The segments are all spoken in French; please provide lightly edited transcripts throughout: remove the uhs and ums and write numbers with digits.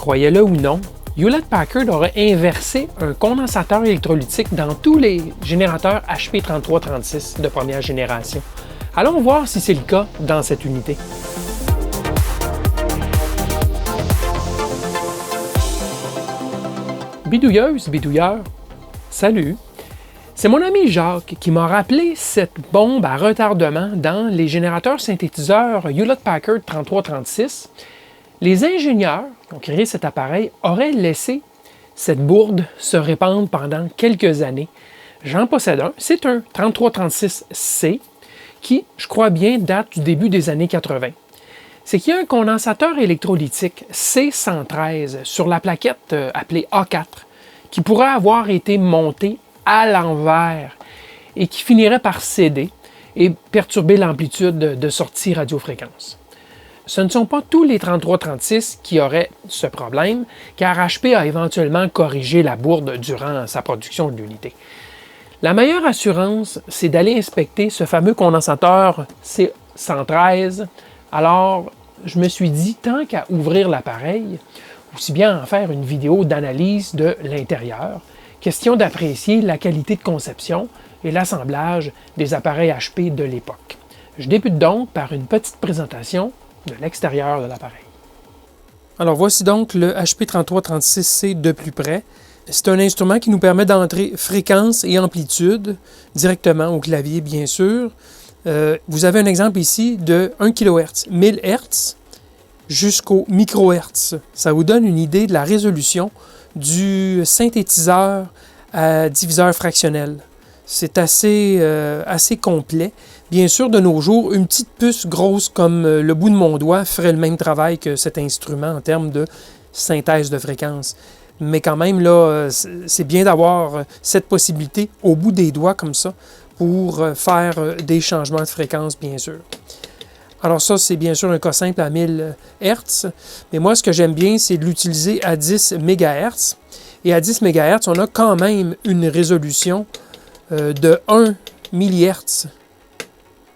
croyez-le ou non, Hewlett-Packard aurait inversé un condensateur électrolytique dans tous les générateurs HP 3336 de première génération. Allons voir si c'est le cas dans cette unité. Bidouilleuse, bidouilleur, salut! C'est mon ami Jacques qui m'a rappelé cette bombe à retardement dans les générateurs synthétiseurs Hewlett-Packard 3336. Les ingénieurs qui ont créé cet appareil auraient laissé cette bourde se répandre pendant quelques années. J'en possède un. C'est un 3336C qui, je crois bien, date du début des années 80. C'est qu'il y a un condensateur électrolytique C113 sur la plaquette appelée A4 qui pourrait avoir été monté à l'envers et qui finirait par céder et perturber l'amplitude de sortie radiofréquence. Ce ne sont pas tous les 3336 qui auraient ce problème, car HP a éventuellement corrigé la bourde durant sa production de l'unité. La meilleure assurance, c'est d'aller inspecter ce fameux condensateur C113. Alors, je me suis dit, tant qu'à ouvrir l'appareil, aussi bien en faire une vidéo d'analyse de l'intérieur, question d'apprécier la qualité de conception et l'assemblage des appareils HP de l'époque. Je débute donc par une petite présentation de l'extérieur de l'appareil. Alors voici donc le HP 3336C de plus près. C'est un instrument qui nous permet d'entrer fréquence et amplitude directement au clavier, bien sûr. Vous avez un exemple ici de 1 kHz, 1000 Hz jusqu'au microhertz. Ça vous donne une idée de la résolution du synthétiseur à diviseur fractionnel. C'est assez complet. Bien sûr, de nos jours, une petite puce grosse comme le bout de mon doigt ferait le même travail que cet instrument en termes de synthèse de fréquence. Mais quand même, là, c'est bien d'avoir cette possibilité au bout des doigts comme ça pour faire des changements de fréquence, bien sûr. Alors ça, c'est bien sûr un cas simple à 1000 Hz, mais moi, ce que j'aime bien, c'est de l'utiliser à 10 MHz. Et à 10 MHz, on a quand même une résolution de 1 mHz.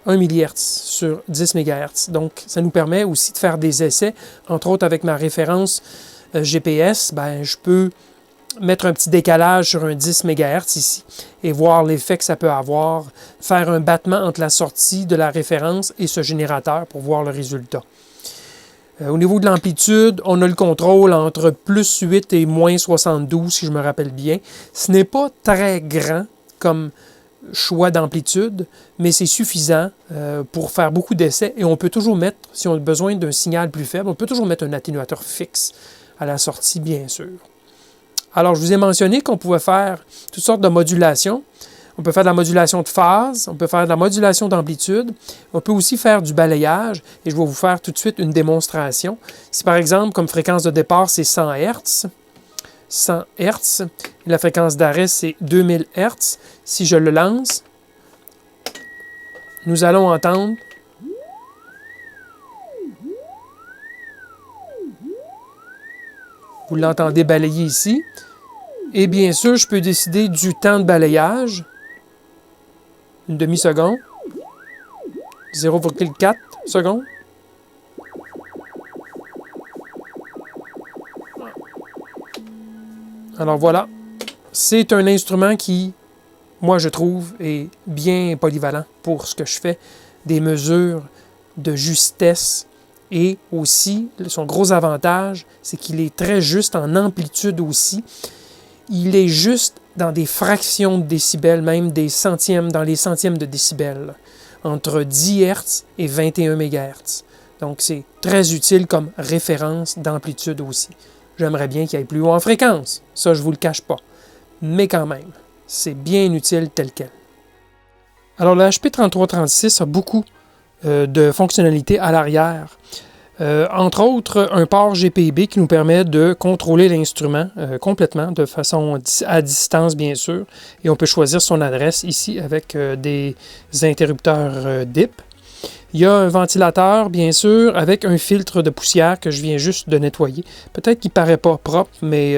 1 mHz sur 10 MHz. Donc, ça nous permet aussi de faire des essais, entre autres avec ma référence GPS, je peux mettre un petit décalage sur un 10 MHz ici et voir l'effet que ça peut avoir, faire un battement entre la sortie de la référence et ce générateur pour voir le résultat. Au niveau de l'amplitude, on a le contrôle entre plus 8 et moins 72, si je me rappelle bien. Ce n'est pas très grand comme choix d'amplitude, mais c'est suffisant pour faire beaucoup d'essais et on peut toujours mettre, si on a besoin d'un signal plus faible, on peut toujours mettre un atténuateur fixe à la sortie, bien sûr. Alors, je vous ai mentionné qu'on pouvait faire toutes sortes de modulations. On peut faire de la modulation de phase, on peut faire de la modulation d'amplitude, on peut aussi faire du balayage, et je vais vous faire tout de suite une démonstration. Si par exemple, comme fréquence de départ, c'est 100 Hz, 100 Hz, et la fréquence d'arrêt, c'est 2000 Hz, si je le lance, nous allons entendre vous l'entendez balayer ici. Et bien sûr, je peux décider du temps de balayage. Une demi-seconde. 0,4 secondes. Alors voilà. C'est un instrument qui, moi je trouve, est bien polyvalent pour ce que je fais. Des mesures de justesse. Et aussi, son gros avantage, c'est qu'il est très juste en amplitude aussi. Il est juste dans des fractions de décibels, même des centièmes, dans les centièmes de décibels, entre 10 Hz et 21 MHz. Donc, c'est très utile comme référence d'amplitude aussi. J'aimerais bien qu'il aille plus haut en fréquence. Ça, je ne vous le cache pas. Mais quand même, c'est bien utile tel quel. Alors, le HP 3336 a beaucoup de fonctionnalités à l'arrière. Entre autres, un port GPIB qui nous permet de contrôler l'instrument complètement, de façon à distance bien sûr. Et on peut choisir son adresse ici avec des interrupteurs DIP. Il y a un ventilateur, bien sûr, avec un filtre de poussière que je viens juste de nettoyer. Peut-être qu'il ne paraît pas propre, mais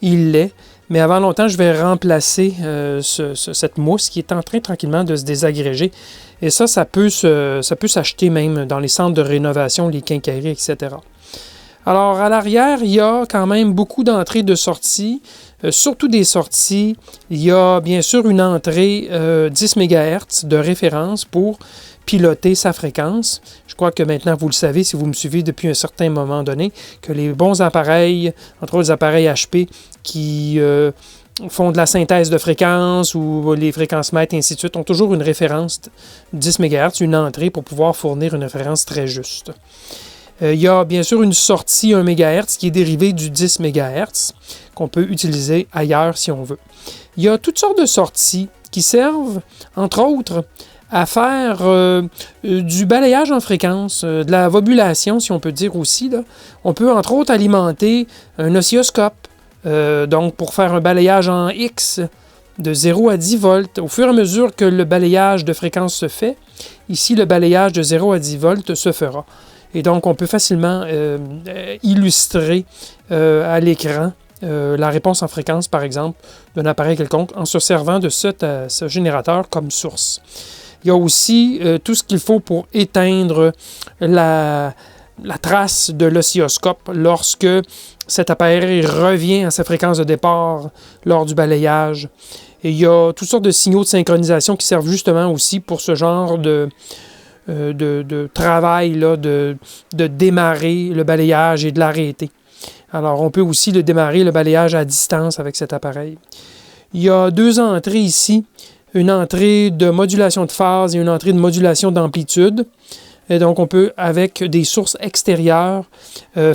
il l'est. Mais avant longtemps, je vais remplacer cette mousse qui est en train tranquillement de se désagréger. Et ça peut s'acheter même dans les centres de rénovation, les quincailleries, etc. Alors, à l'arrière, il y a quand même beaucoup d'entrées et de sorties. Surtout des sorties, il y a bien sûr une entrée 10 MHz de référence pour piloter sa fréquence. Je crois que maintenant, vous le savez, si vous me suivez depuis un certain moment donné, que les bons appareils, entre autres les appareils HP, qui font de la synthèse de fréquences ou les fréquences mètres, et ainsi de suite, ont toujours une référence 10 MHz, une entrée pour pouvoir fournir une référence très juste. Il y a bien sûr une sortie 1 MHz qui est dérivée du 10 MHz qu'on peut utiliser ailleurs si on veut. Il y a toutes sortes de sorties qui servent, entre autres, à faire du balayage en fréquence, de la vobulation, si on peut dire aussi. Là. On peut, entre autres, alimenter un oscilloscope, donc pour faire un balayage en X de 0 à 10 volts. Au fur et à mesure que le balayage de fréquence se fait, ici, le balayage de 0 à 10 volts se fera. Et donc, on peut facilement illustrer à l'écran la réponse en fréquence, par exemple, d'un appareil quelconque en se servant de ce générateur comme source. Il y a aussi tout ce qu'il faut pour éteindre la trace de l'oscilloscope lorsque cet appareil revient à sa fréquence de départ lors du balayage. Et il y a toutes sortes de signaux de synchronisation qui servent justement aussi pour ce genre de travail là, de démarrer le balayage et de l'arrêter. Alors, on peut aussi démarrer le balayage à distance avec cet appareil. Il y a deux entrées ici, une entrée de modulation de phase et une entrée de modulation d'amplitude. Et donc, on peut, avec des sources extérieures,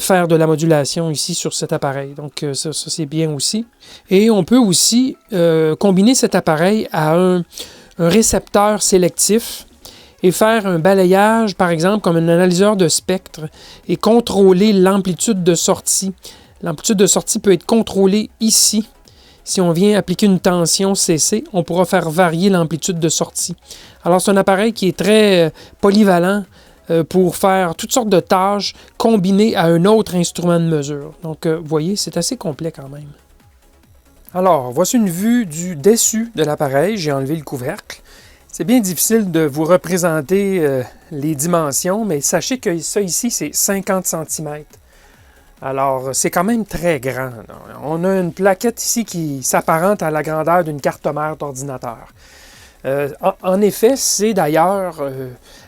faire de la modulation ici sur cet appareil. Donc, ça c'est bien aussi. Et on peut aussi combiner cet appareil à un récepteur sélectif et faire un balayage, par exemple, comme un analyseur de spectre et contrôler l'amplitude de sortie. L'amplitude de sortie peut être contrôlée ici. Si on vient appliquer une tension CC, on pourra faire varier l'amplitude de sortie. Alors, c'est un appareil qui est très polyvalent pour faire toutes sortes de tâches combinées à un autre instrument de mesure. Donc, vous voyez, c'est assez complet quand même. Alors, voici une vue du dessus de l'appareil. J'ai enlevé le couvercle. C'est bien difficile de vous représenter les dimensions, mais sachez que ça ici, c'est 50 cm. Alors, c'est quand même très grand. On a une plaquette ici qui s'apparente à la grandeur d'une carte mère d'ordinateur. En effet, c'est d'ailleurs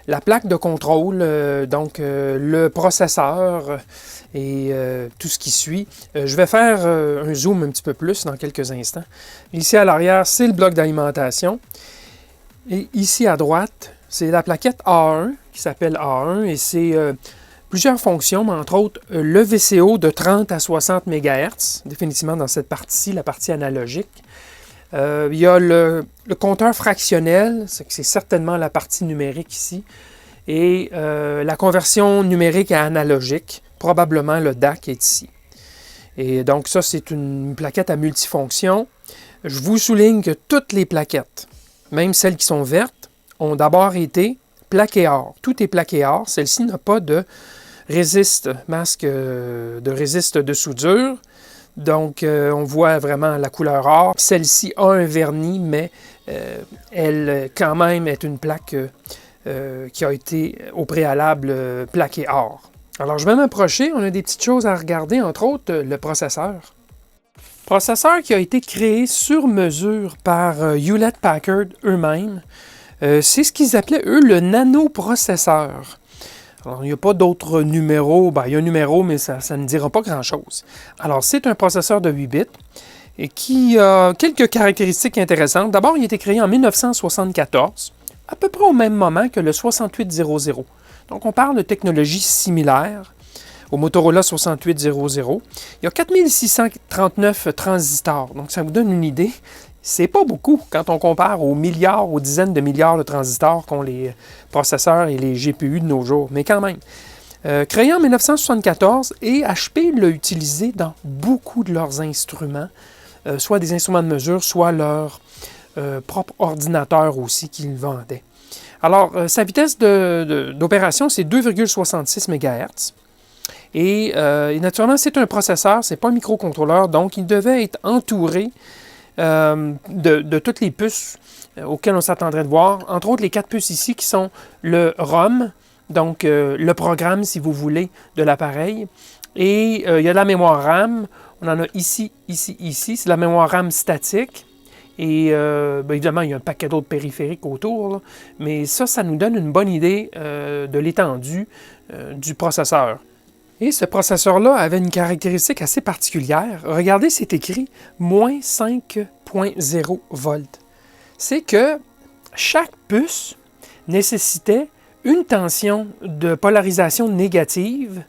la plaque de contrôle, donc le processeur et tout ce qui suit. Je vais faire un zoom un petit peu plus dans quelques instants. Ici à l'arrière, c'est le bloc d'alimentation. Et ici à droite, c'est la plaquette A1 qui s'appelle A1 et c'est plusieurs fonctions, mais entre autres le VCO de 30 à 60 MHz, définitivement dans cette partie-ci, la partie analogique. Il y a le compteur fractionnel, c'est certainement la partie numérique ici, et la conversion numérique à analogique, probablement le DAC est ici. Et donc ça, c'est une plaquette à multifonction. Je vous souligne que toutes les plaquettes, même celles qui sont vertes, ont d'abord été plaquées or. Tout est plaqué or. Celle-ci n'a pas de masque de résiste de soudure. Donc, on voit vraiment la couleur or. Celle-ci a un vernis, mais elle, quand même, est une plaque qui a été au préalable plaquée or. Alors, je vais m'approcher. On a des petites choses à regarder, entre autres le processeur. Processeur qui a été créé sur mesure par Hewlett Packard eux-mêmes. C'est ce qu'ils appelaient, eux, le nanoprocesseur. Alors, il n'y a pas d'autres numéros. Il y a un numéro, mais ça ne dira pas grand-chose. Alors, c'est un processeur de 8 bits et qui a quelques caractéristiques intéressantes. D'abord, il a été créé en 1974, à peu près au même moment que le 6800. Donc, on parle de technologies similaires au Motorola 6800. Il y a 4639 transistors. Donc, ça vous donne une idée. C'est pas beaucoup quand on compare aux milliards, aux dizaines de milliards de transistors qu'ont les processeurs et les GPU de nos jours. Mais quand même. Créé en 1974, et HP l'a utilisé dans beaucoup de leurs instruments, soit des instruments de mesure, soit leur propre ordinateur aussi qu'ils vendaient. Alors, sa vitesse d'opération, c'est 2,66 MHz. Et naturellement, c'est un processeur, c'est pas un microcontrôleur, donc il devait être entouré de toutes les puces auxquelles on s'attendrait de voir. Entre autres, les 4 puces ici qui sont le ROM, donc le programme, si vous voulez, de l'appareil, Et il y a de la mémoire RAM. On en a ici, ici, ici. C'est de la mémoire RAM statique. Et évidemment, il y a un paquet d'autres périphériques autour. Là. Mais ça nous donne une bonne idée de l'étendue du processeur. Et ce processeur-là avait une caractéristique assez particulière. Regardez, c'est écrit moins 5.0 volts. C'est que chaque puce nécessitait une tension de polarisation négative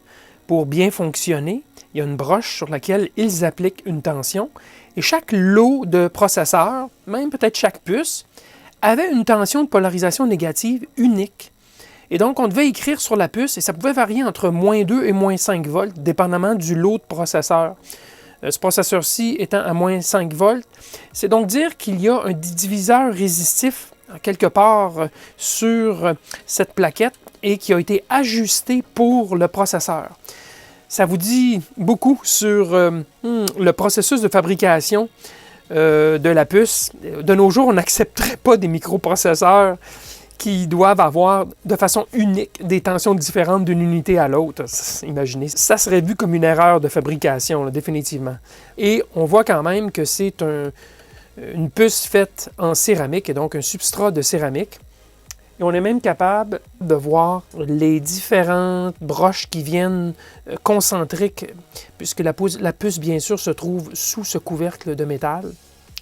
pour bien fonctionner. Il y a une broche sur laquelle ils appliquent une tension. Et chaque lot de processeurs, même peut-être chaque puce, avait une tension de polarisation négative unique. Et donc, on devait écrire sur la puce, et ça pouvait varier entre moins 2 et moins 5 volts, dépendamment du lot de processeurs. Ce processeur-ci étant à moins 5 volts, c'est donc dire qu'il y a un diviseur résistif quelque part sur cette plaquette et qui a été ajusté pour le processeur. Ça vous dit beaucoup sur le processus de fabrication de la puce. De nos jours, on n'accepterait pas des microprocesseurs qui doivent avoir de façon unique des tensions différentes d'une unité à l'autre. Imaginez, ça serait vu comme une erreur de fabrication, là, définitivement. Et on voit quand même que c'est une puce faite en céramique, et donc un substrat de céramique. Et on est même capable de voir les différentes broches qui viennent concentriques, puisque la puce, bien sûr, se trouve sous ce couvercle de métal.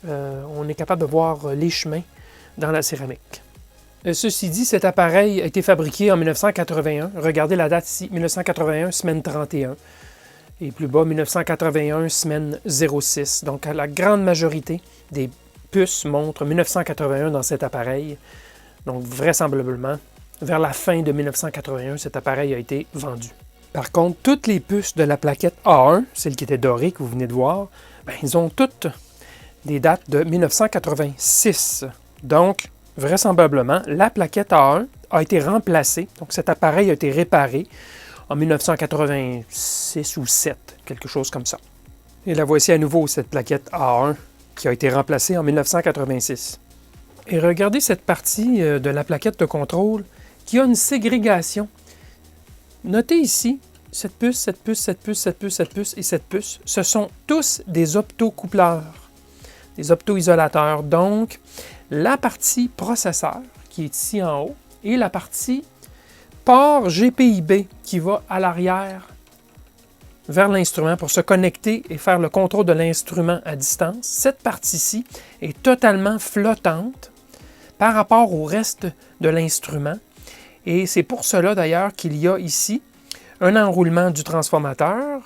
On est capable de voir les chemins dans la céramique. Ceci dit, cet appareil a été fabriqué en 1981. Regardez la date ici, 1981, semaine 31. Et plus bas, 1981, semaine 06. Donc, la grande majorité des puces montrent 1981 dans cet appareil. Donc, vraisemblablement, vers la fin de 1981, cet appareil a été vendu. Par contre, toutes les puces de la plaquette A1, celle qui était dorée que vous venez de voir, ils ont toutes des dates de 1986. Donc, vraisemblablement, la plaquette A1 a été remplacée. Donc, cet appareil a été réparé en 1986 ou 7, quelque chose comme ça. Et la voici à nouveau, cette plaquette A1 qui a été remplacée en 1986. Et regardez cette partie de la plaquette de contrôle qui a une ségrégation. Notez ici, cette puce, cette puce, cette puce, cette puce, cette puce et cette puce, ce sont tous des optocoupleurs, des optoisolateurs. Donc, la partie processeur, qui est ici en haut, et la partie port GPIB, qui va à l'arrière vers l'instrument pour se connecter et faire le contrôle de l'instrument à distance. Cette partie-ci est totalement flottante par rapport au reste de l'instrument. Et c'est pour cela d'ailleurs qu'il y a ici un enroulement du transformateur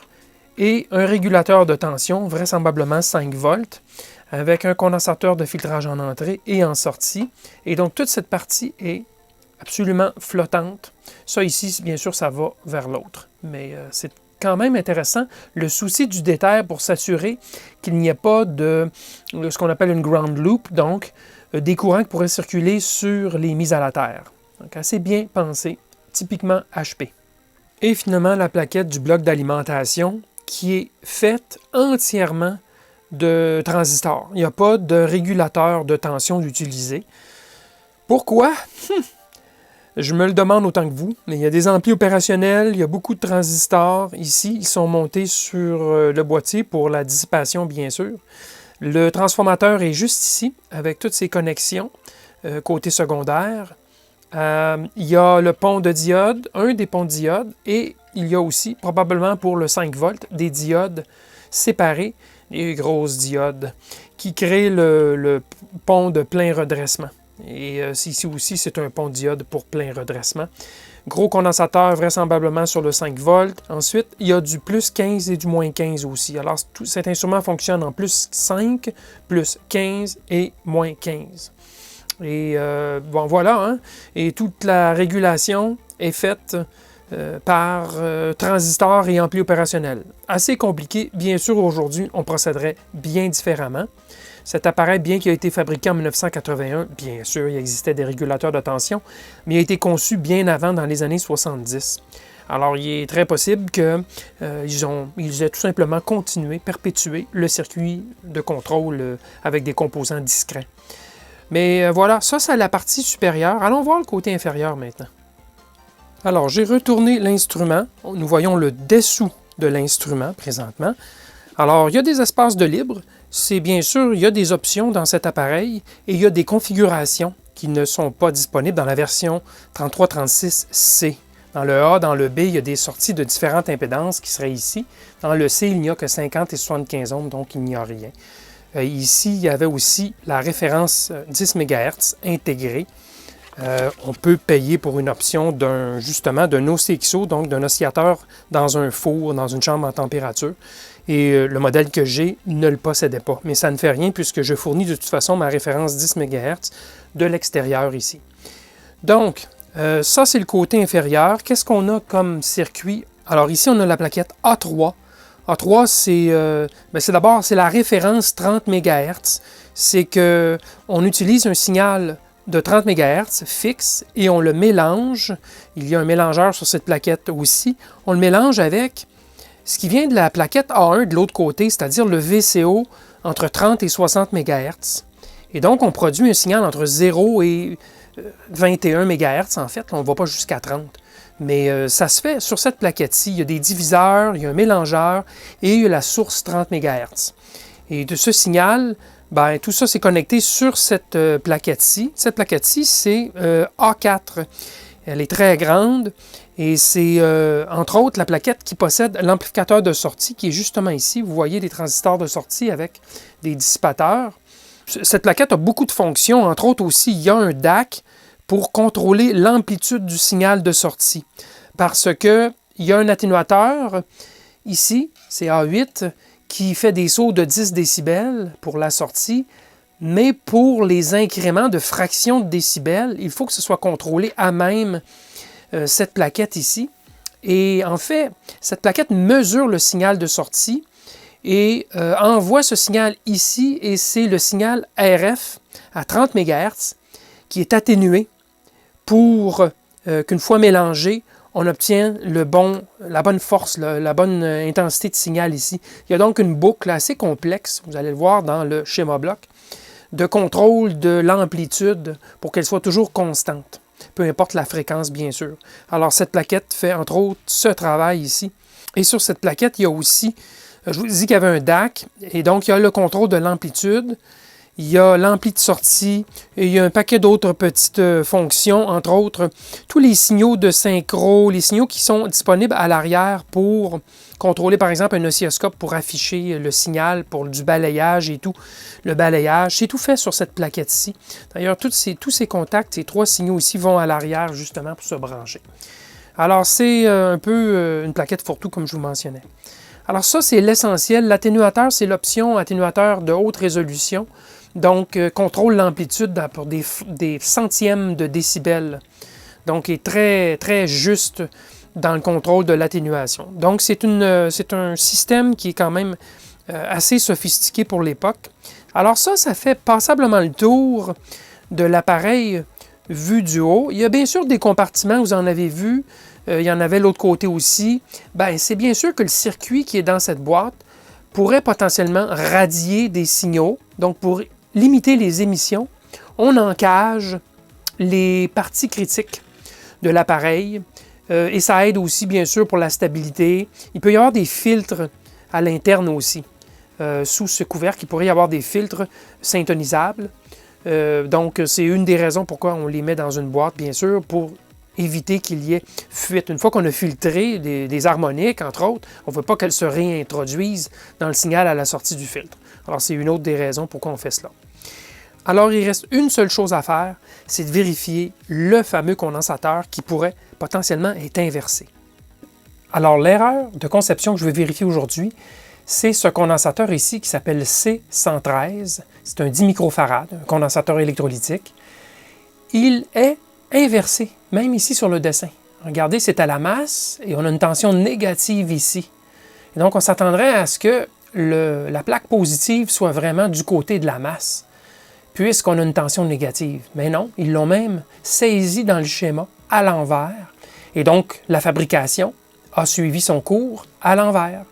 et un régulateur de tension, vraisemblablement 5 volts, avec un condensateur de filtrage en entrée et en sortie. Et donc toute cette partie est absolument flottante. Ça ici, bien sûr, ça va vers l'autre. Mais c'est quand même intéressant, le souci du détail pour s'assurer qu'il n'y ait pas de ce qu'on appelle une ground loop, donc des courants qui pourraient circuler sur les mises à la terre. Donc assez bien pensé, typiquement HP. Et finalement, la plaquette du bloc d'alimentation qui est faite entièrement de transistors. Il n'y a pas de régulateur de tension utilisé. Pourquoi? Je me le demande autant que vous. Mais il y a des amplis opérationnels, il y a beaucoup de transistors. Ici, ils sont montés sur le boîtier pour la dissipation, bien sûr. Le transformateur est juste ici, avec toutes ses connexions côté secondaire. Il y a le pont de diode, un des ponts de diode, et il y a aussi, probablement pour le 5 volts, des diodes séparées, des grosses diodes, qui créent le pont de plein redressement. Et ici aussi, c'est un pont de diode pour plein redressement. Gros condensateur vraisemblablement sur le 5 volts. Ensuite, il y a du plus 15 et du moins 15 aussi. Alors, cet instrument fonctionne en plus 5, plus 15 et moins 15. Et bon, voilà, hein? Et toute la régulation est faite par transistors et ampli opérationnel. Assez compliqué. Bien sûr, aujourd'hui, on procéderait bien différemment. Cet appareil, bien qu'il ait été fabriqué en 1981, bien sûr, il existait des régulateurs de tension, mais il a été conçu bien avant, dans les années 70. Alors, il est très possible qu'ils aient tout simplement continué, perpétué le circuit de contrôle avec des composants discrets. Mais voilà, ça, c'est la partie supérieure. Allons voir le côté inférieur maintenant. Alors, j'ai retourné l'instrument. Nous voyons le dessous de l'instrument présentement. Alors, il y a des espaces de libre. C'est bien sûr, il y a des options dans cet appareil et il y a des configurations qui ne sont pas disponibles dans la version 3336C. Dans le A, dans le B, il y a des sorties de différentes impédances qui seraient ici. Dans le C, il n'y a que 50 et 75 ohms, donc il n'y a rien. Ici, il y avait aussi la référence 10 MHz intégrée. On peut payer pour une option d'un OCXO, donc d'un oscillateur dans un four, dans une chambre en température. Et le modèle que j'ai ne le possédait pas. Mais ça ne fait rien puisque je fournis de toute façon ma référence 10 MHz de l'extérieur ici. Donc, ça c'est le côté inférieur. Qu'est-ce qu'on a comme circuit? Alors ici, on a la plaquette A3. A3, c'est la référence 30 MHz. C'est qu'on utilise un signal de 30 MHz fixe et on le mélange. Il y a un mélangeur sur cette plaquette aussi. On le mélange avec ce qui vient de la plaquette A1 de l'autre côté, c'est-à-dire le VCO entre 30 et 60 MHz. Et donc, on produit un signal entre 0 et 21 MHz, en fait. On ne va pas jusqu'à 30. Mais ça se fait sur cette plaquette-ci. Il y a des diviseurs, il y a un mélangeur et il y a la source 30 MHz. Et de ce signal, tout ça, c'est connecté sur cette plaquette-ci. Cette plaquette-ci, c'est A4. Elle est très grande et c'est, entre autres, la plaquette qui possède l'amplificateur de sortie qui est justement ici. Vous voyez des transistors de sortie avec des dissipateurs. Cette plaquette a beaucoup de fonctions. Entre autres aussi, il y a un DAC pour contrôler l'amplitude du signal de sortie. Parce qu'il y a un atténuateur ici, c'est A8, qui fait des sauts de 10 décibels pour la sortie, mais pour les incréments de fractions de décibels, il faut que ce soit contrôlé à même cette plaquette ici. Et en fait, cette plaquette mesure le signal de sortie et envoie ce signal ici, et c'est le signal RF à 30 MHz qui est atténué pour qu'une fois mélangé, on obtient la bonne force, la bonne intensité de signal ici. Il y a donc une boucle assez complexe, vous allez le voir dans le schéma bloc, de contrôle de l'amplitude pour qu'elle soit toujours constante, peu importe la fréquence, bien sûr. Alors, cette plaquette fait, entre autres, ce travail ici. Et sur cette plaquette, il y a aussi, je vous dis qu'il y avait un DAC, et donc il y a le contrôle de l'amplitude, il y a l'ampli de sortie, et il y a un paquet d'autres petites fonctions, entre autres, tous les signaux de synchro, les signaux qui sont disponibles à l'arrière pour contrôler, par exemple, un oscilloscope pour afficher le signal pour du balayage et tout. Le balayage, c'est tout fait sur cette plaquette-ci. D'ailleurs, tous ces contacts, ces 3 signaux ici vont à l'arrière, justement, pour se brancher. Alors, c'est un peu une plaquette fourre-tout, comme je vous mentionnais. Alors ça, c'est l'essentiel. L'atténuateur, c'est l'option atténuateur de haute résolution. Donc, contrôle l'amplitude pour des centièmes de décibels. Donc, est très, très juste dans le contrôle de l'atténuation. Donc, c'est un système qui est quand même assez sophistiqué pour l'époque. Alors ça fait passablement le tour de l'appareil vu du haut. Il y a bien sûr des compartiments, vous en avez vu. Il y en avait l'autre côté aussi. C'est bien sûr que le circuit qui est dans cette boîte pourrait potentiellement radier des signaux. Donc, pour limiter les émissions, on encage les parties critiques de l'appareil et ça aide aussi, bien sûr, pour la stabilité. Il peut y avoir des filtres à l'interne aussi. Sous ce couvercle, il pourrait y avoir des filtres syntonisables. Donc, c'est une des raisons pourquoi on les met dans une boîte, bien sûr, pour éviter qu'il y ait fuite. Une fois qu'on a filtré des harmoniques, entre autres, on ne veut pas qu'elles se réintroduisent dans le signal à la sortie du filtre. Alors, c'est une autre des raisons pourquoi on fait cela. Alors, il reste une seule chose à faire, c'est de vérifier le fameux condensateur qui pourrait potentiellement être inversé. Alors, l'erreur de conception que je vais vérifier aujourd'hui, c'est ce condensateur ici qui s'appelle C113. C'est un 10 microfarad, un condensateur électrolytique. Il est inversé, même ici sur le dessin. Regardez, c'est à la masse et on a une tension négative ici. Et donc, on s'attendrait à ce que la plaque positive soit vraiment du côté de la masse, puisqu'on a une tension négative. Mais non, ils l'ont même saisi dans le schéma à l'envers. Et donc, la fabrication a suivi son cours à l'envers.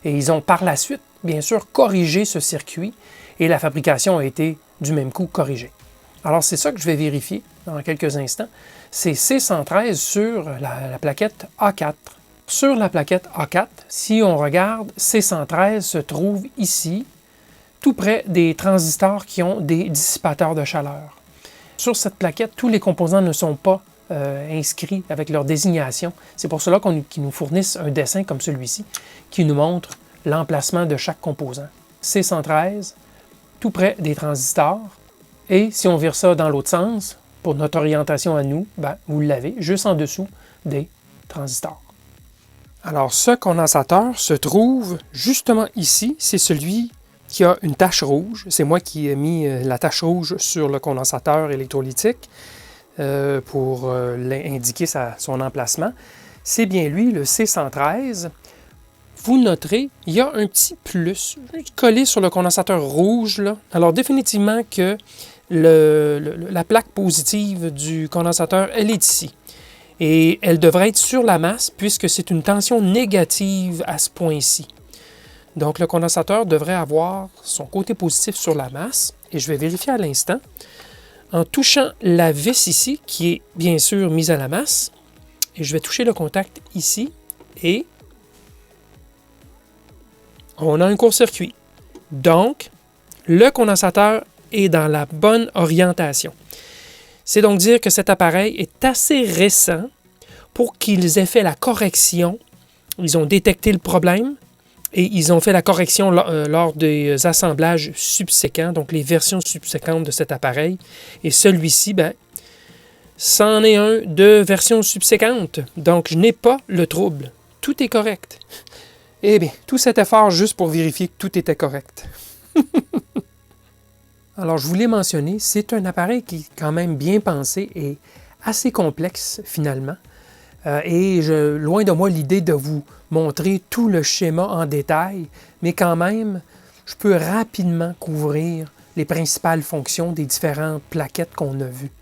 Et ils ont par la suite, bien sûr, corrigé ce circuit et la fabrication a été du même coup corrigée. Alors, c'est ça que je vais vérifier dans quelques instants. C'est C113 sur la plaquette A4. Sur la plaquette A4, si on regarde, C113 se trouve ici, tout près des transistors qui ont des dissipateurs de chaleur. Sur cette plaquette, tous les composants ne sont pas inscrits avec leur désignation. C'est pour cela qu'ils nous fournissent un dessin comme celui-ci, qui nous montre l'emplacement de chaque composant. C113, tout près des transistors. Et si on vire ça dans l'autre sens, pour notre orientation à nous, vous l'avez juste en dessous des transistors. Alors, ce condensateur se trouve justement ici. C'est celui qui a une tache rouge. C'est moi qui ai mis la tache rouge sur le condensateur électrolytique pour indiquer son emplacement. C'est bien lui, le C113. Vous noterez, il y a un petit plus collé sur le condensateur rouge, là. Alors, définitivement que la plaque positive du condensateur, elle est ici. Et elle devrait être sur la masse puisque c'est une tension négative à ce point-ci. Donc, le condensateur devrait avoir son côté positif sur la masse. Et je vais vérifier à l'instant en touchant la vis ici, qui est bien sûr mise à la masse. Et je vais toucher le contact ici. Et on a un court-circuit. Donc, le condensateur est dans la bonne orientation. C'est donc dire que cet appareil est assez récent pour qu'ils aient fait la correction. Ils ont détecté le problème et ils ont fait la correction lors des assemblages subséquents, donc les versions subséquentes de cet appareil. Et celui-ci, c'en est un de version subséquente. Donc, je n'ai pas le trouble. Tout est correct. Eh bien, tout cet effort juste pour vérifier que tout était correct. Alors, je vous l'ai mentionné, c'est un appareil qui est quand même bien pensé et assez complexe finalement. Loin de moi l'idée de vous montrer tout le schéma en détail, mais quand même, je peux rapidement couvrir les principales fonctions des différentes plaquettes qu'on a vues.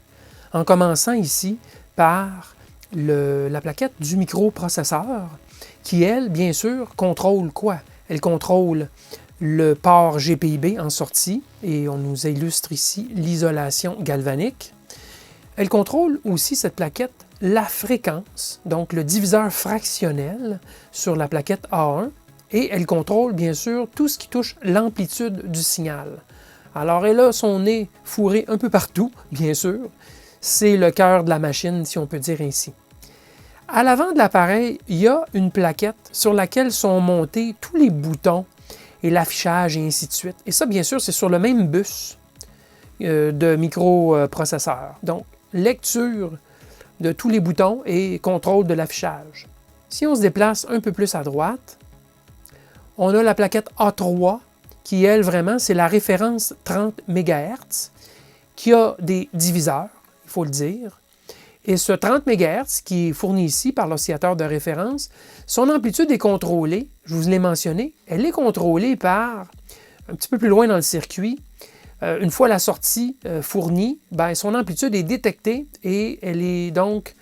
En commençant ici par la plaquette du microprocesseur, qui, elle, bien sûr, contrôle quoi? Elle contrôle le port GPIB en sortie, et on nous illustre ici l'isolation galvanique. Elle contrôle aussi, cette plaquette, la fréquence, donc le diviseur fractionnel sur la plaquette A1, et elle contrôle bien sûr tout ce qui touche l'amplitude du signal. Alors elle a son nez fourré un peu partout, bien sûr. C'est le cœur de la machine, si on peut dire ainsi. À l'avant de l'appareil, il y a une plaquette sur laquelle sont montés tous les boutons et l'affichage et ainsi de suite. Et ça, bien sûr, c'est sur le même bus de microprocesseur. Donc, lecture de tous les boutons et contrôle de l'affichage. Si on se déplace un peu plus à droite, on a la plaquette A3 qui, elle, vraiment, c'est la référence 30 MHz qui a des diviseurs, il faut le dire. Et ce 30 MHz qui est fourni ici par l'oscillateur de référence, son amplitude est contrôlée, je vous l'ai mentionné, elle est contrôlée par, un petit peu plus loin dans le circuit, une fois la sortie fournie, son amplitude est détectée et elle est donc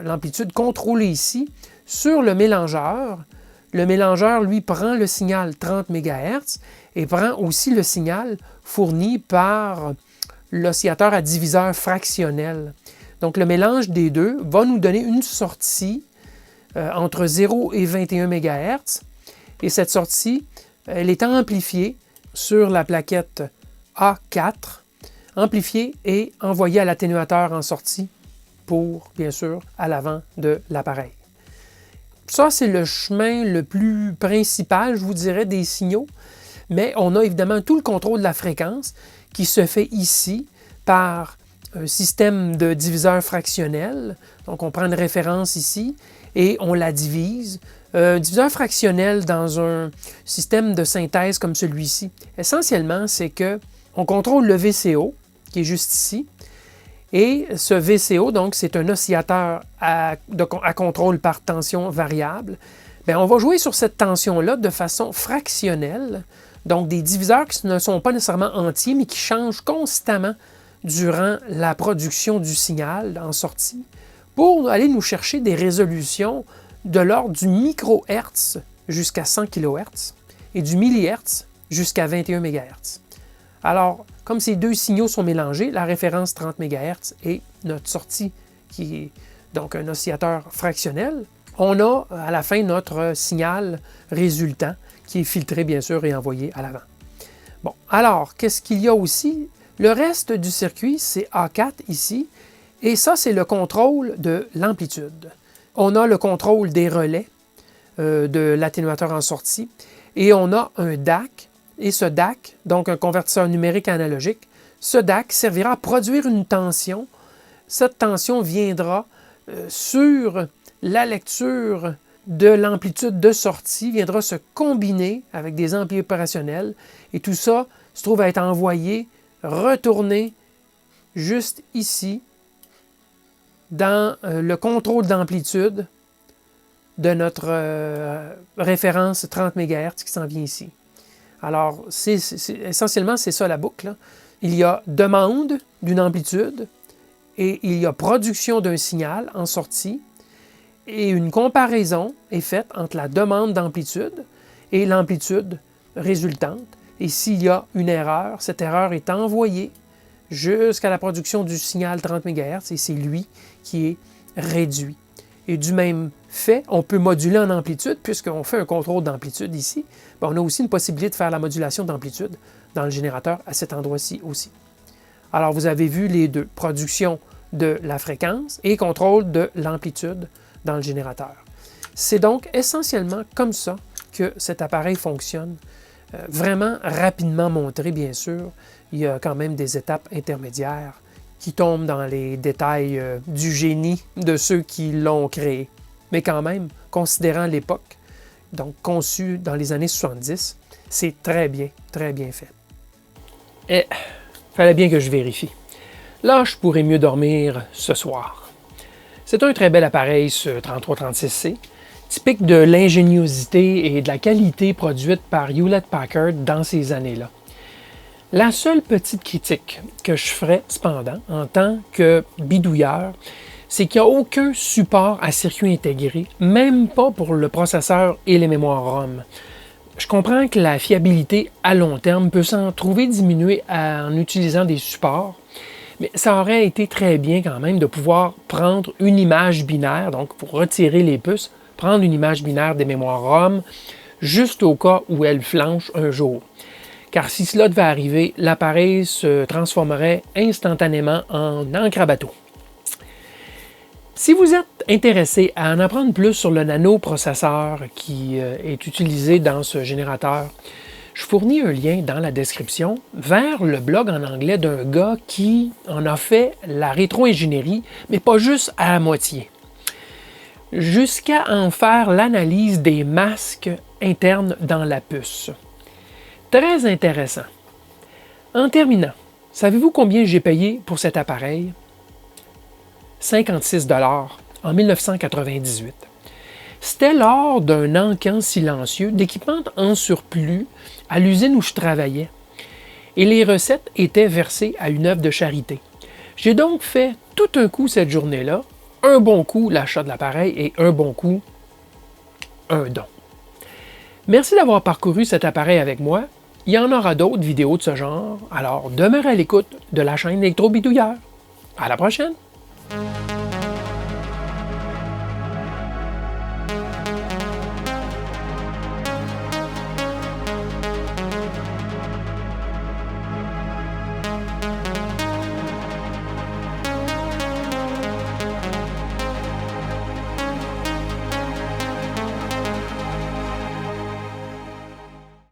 l'amplitude contrôlée ici sur le mélangeur. Le mélangeur, lui, prend le signal 30 MHz et prend aussi le signal fourni par l'oscillateur à diviseur fractionnel. Donc, le mélange des deux va nous donner une sortie entre 0 et 21 MHz. Et cette sortie, elle est amplifiée sur la plaquette A4, amplifiée et envoyée à l'atténuateur en sortie pour, bien sûr, à l'avant de l'appareil. Ça, c'est le chemin le plus principal, je vous dirais, des signaux. Mais on a évidemment tout le contrôle de la fréquence qui se fait ici par un système de diviseur fractionnel. Donc, on prend une référence ici et on la divise. Un diviseur fractionnel dans un système de synthèse comme celui-ci, essentiellement, c'est qu'on contrôle le VCO, qui est juste ici. Et ce VCO, donc, c'est un oscillateur à contrôle par tension variable. Bien, on va jouer sur cette tension-là de façon fractionnelle. Donc, des diviseurs qui ne sont pas nécessairement entiers, mais qui changent constamment durant la production du signal en sortie pour aller nous chercher des résolutions de l'ordre du microhertz jusqu'à 100 kHz et du millihertz jusqu'à 21 MHz. Alors, comme ces deux signaux sont mélangés, la référence 30 MHz et notre sortie qui est donc un oscillateur fractionnel, on a à la fin notre signal résultant qui est filtré bien sûr et envoyé à l'avant. Bon, alors, qu'est-ce qu'il y a aussi? Le reste du circuit, c'est A4 ici, et ça, c'est le contrôle de l'amplitude. On a le contrôle des relais de l'atténuateur en sortie, et on a un DAC, et ce DAC, donc un convertisseur numérique analogique, ce DAC servira à produire une tension. Cette tension viendra sur la lecture de l'amplitude de sortie, viendra se combiner avec des amplis opérationnels, et tout ça se trouve à être envoyé, retourné juste ici, dans le contrôle d'amplitude de notre référence 30 MHz qui s'en vient ici. Alors, essentiellement, c'est ça la boucle, là. Il y a demande d'une amplitude et il y a production d'un signal en sortie et une comparaison est faite entre la demande d'amplitude et l'amplitude résultante. Et s'il y a une erreur, cette erreur est envoyée jusqu'à la production du signal 30 MHz et c'est lui qui est réduit. Et du même fait, on peut moduler en amplitude, puisqu'on fait un contrôle d'amplitude ici. On a aussi une possibilité de faire la modulation d'amplitude dans le générateur à cet endroit-ci aussi. Alors, vous avez vu les deux, production de la fréquence et contrôle de l'amplitude dans le générateur. C'est donc essentiellement comme ça que cet appareil fonctionne. Vraiment rapidement montré, bien sûr. Il y a quand même des étapes intermédiaires qui tombent dans les détails du génie de ceux qui l'ont créé. Mais quand même, considérant l'époque, donc conçu dans les années 70, c'est très bien fait. Et fallait bien que je vérifie. Là, je pourrais mieux dormir ce soir. C'est un très bel appareil, ce 3336C, typique de l'ingéniosité et de la qualité produite par Hewlett-Packard dans ces années-là. La seule petite critique que je ferais, cependant, en tant que bidouilleur, c'est qu'il n'y a aucun support à circuit intégré, même pas pour le processeur et les mémoires ROM. Je comprends que la fiabilité à long terme peut s'en trouver diminuée en utilisant des supports, mais ça aurait été très bien quand même de pouvoir prendre une image binaire, donc pour retirer les puces, prendre une image binaire des mémoires ROM, juste au cas où elles flanchent un jour. Car si cela devait arriver, l'appareil se transformerait instantanément en encre à bateau. Si vous êtes intéressé à en apprendre plus sur le nanoprocesseur qui est utilisé dans ce générateur, je fournis un lien dans la description vers le blog en anglais d'un gars qui en a fait la rétro-ingénierie, mais pas juste à la moitié. Jusqu'à en faire l'analyse des masques internes dans la puce. Très intéressant. En terminant, savez-vous combien j'ai payé pour cet appareil? 56 $ en 1998. C'était lors d'un encan silencieux d'équipement en surplus à l'usine où je travaillais. Et les recettes étaient versées à une œuvre de charité. J'ai donc fait tout un coup cette journée-là, un bon coup l'achat de l'appareil et un bon coup un don. Merci d'avoir parcouru cet appareil avec moi. Il y en aura d'autres vidéos de ce genre, alors demeurez à l'écoute de la chaîne Électro Bidouilleur. À la prochaine!